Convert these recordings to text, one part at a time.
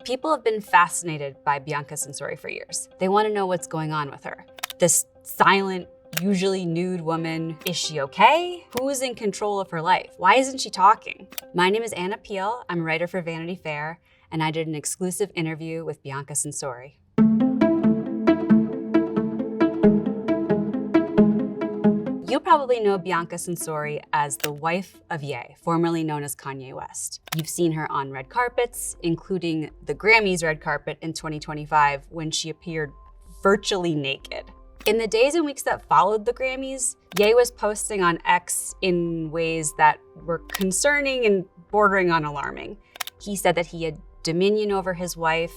People have been fascinated by Bianca Censori for years. They want to know what's going on with her. This silent, usually nude woman, is she okay? Who's in control of her life? Why isn't she talking? My name is Anna Peele. I'm a writer for Vanity Fair, and I did an exclusive interview with Bianca Censori. You probably know Bianca Censori as the wife of Ye, formerly known as Kanye West. You've seen her on red carpets, including the Grammys red carpet in 2025 when she appeared virtually naked. In the days and weeks that followed the Grammys, Ye was posting on X in ways that were concerning and bordering on alarming. He said that he had dominion over his wife.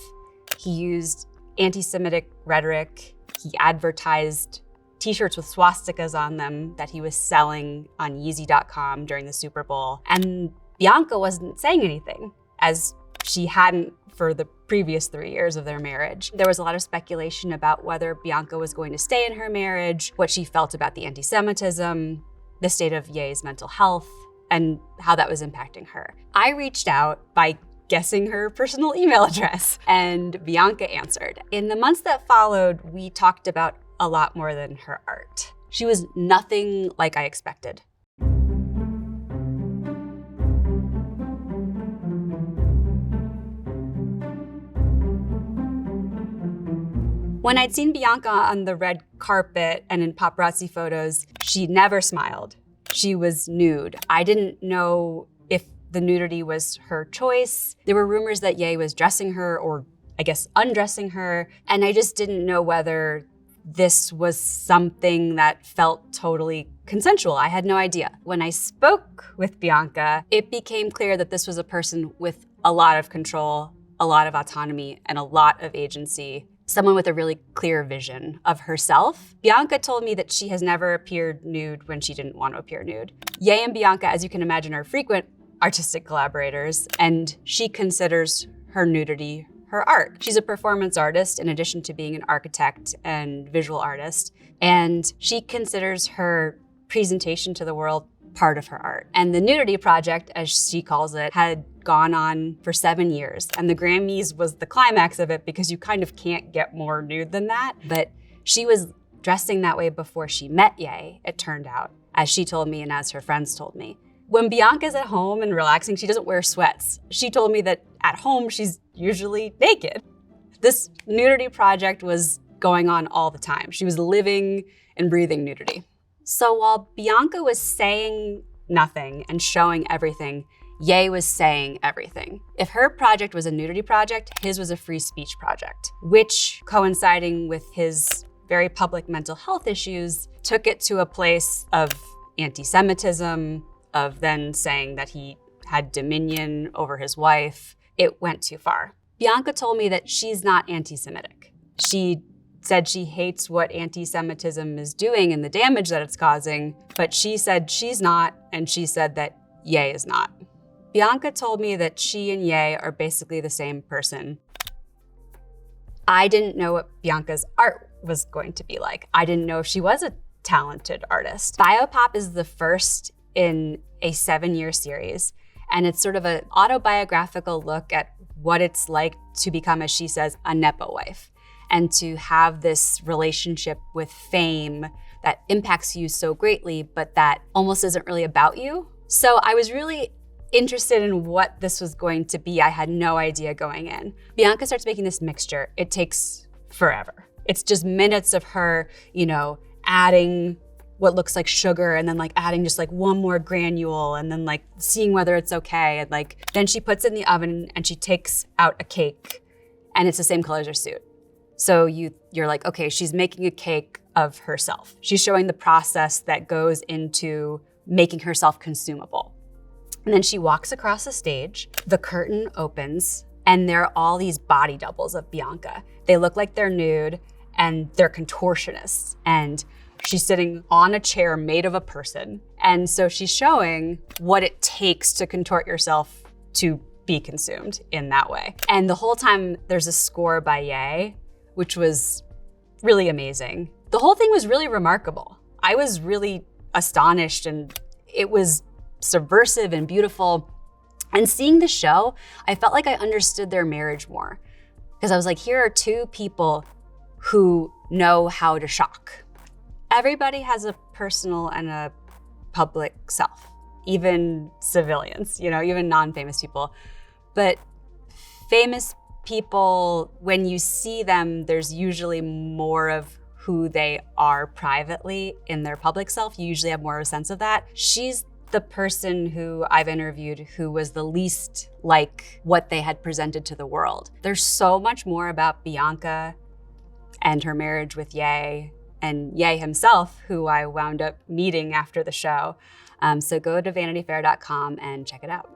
He used anti-Semitic rhetoric. He advertised t-shirts with swastikas on them that he was selling on Yeezy.com during the Super Bowl. And Bianca wasn't saying anything, as she hadn't for the previous 3 years of their marriage. There was a lot of speculation about whether Bianca was going to stay in her marriage, what she felt about the anti-Semitism, the state of Ye's mental health, and how that was impacting her. I reached out by guessing her personal email address, and Bianca answered. In the months that followed, we talked about a lot more than her art. She was nothing like I expected. When I'd seen Bianca on the red carpet and in paparazzi photos, she never smiled. She was nude. I didn't know if the nudity was her choice. There were rumors that Ye was dressing her, or I guess undressing her, and I just didn't know whether this was something that felt totally consensual. I had no idea. When I spoke with Bianca, it became clear that this was a person with a lot of control, a lot of autonomy, and a lot of agency. Someone with a really clear vision of herself. Bianca told me that she has never appeared nude when she didn't want to appear nude. Ye and Bianca, as you can imagine, are frequent artistic collaborators, and she considers her nudity her art. She's a performance artist in addition to being an architect and visual artist, and she considers her presentation to the world part of her art. And the nudity project, as she calls it, had gone on for 7 years, and the Grammys was the climax of it because you kind of can't get more nude than that. But she was dressing that way before she met Ye, it turned out, as she told me and as her friends told me. When Bianca's at home and relaxing, she doesn't wear sweats. She told me that at home, she's usually naked. This nudity project was going on all the time. She was living and breathing nudity. So while Bianca was saying nothing and showing everything, Ye was saying everything. If her project was a nudity project, his was a free speech project, which, coinciding with his very public mental health issues, took it to a place of anti-Semitism, of then saying that he had dominion over his wife. It went too far. Bianca told me that she's not anti-Semitic. She said she hates what anti-Semitism is doing and the damage that it's causing, but she said she's not, and she said that Ye is not. Bianca told me that she and Ye are basically the same person. I didn't know what Bianca's art was going to be like. I didn't know if she was a talented artist. Biopop is the first in a 7-year series, and it's sort of an autobiographical look at what it's like to become, as she says, a nepo wife, and to have this relationship with fame that impacts you so greatly, but that almost isn't really about you. So I was really interested in what this was going to be. I had no idea going in. Bianca starts making this mixture. It takes forever. It's just minutes of her, adding what looks like sugar and then adding just one more granule and then seeing whether it's okay. And then she puts it in the oven and she takes out a cake and it's the same color as her suit. So you're like, okay, she's making a cake of herself. She's showing the process that goes into making herself consumable. And then she walks across the stage, the curtain opens, and there are all these body doubles of Bianca. They look like they're nude and they're contortionists. And she's sitting on a chair made of a person. And so she's showing what it takes to contort yourself to be consumed in that way. And the whole time there's a score by Ye, which was really amazing. The whole thing was really remarkable. I was really astonished, and it was subversive and beautiful. And seeing the show, I felt like I understood their marriage more, because I was like, here are two people who know how to shock. Everybody has a personal and a public self, even civilians, even non-famous people. But famous people, when you see them, there's usually more of who they are privately in their public self. You usually have more of a sense of that. She's the person who I've interviewed who was the least like what they had presented to the world. There's so much more about Bianca and her marriage with Ye, and Ye himself, who I wound up meeting after the show. So go to vanityfair.com and check it out.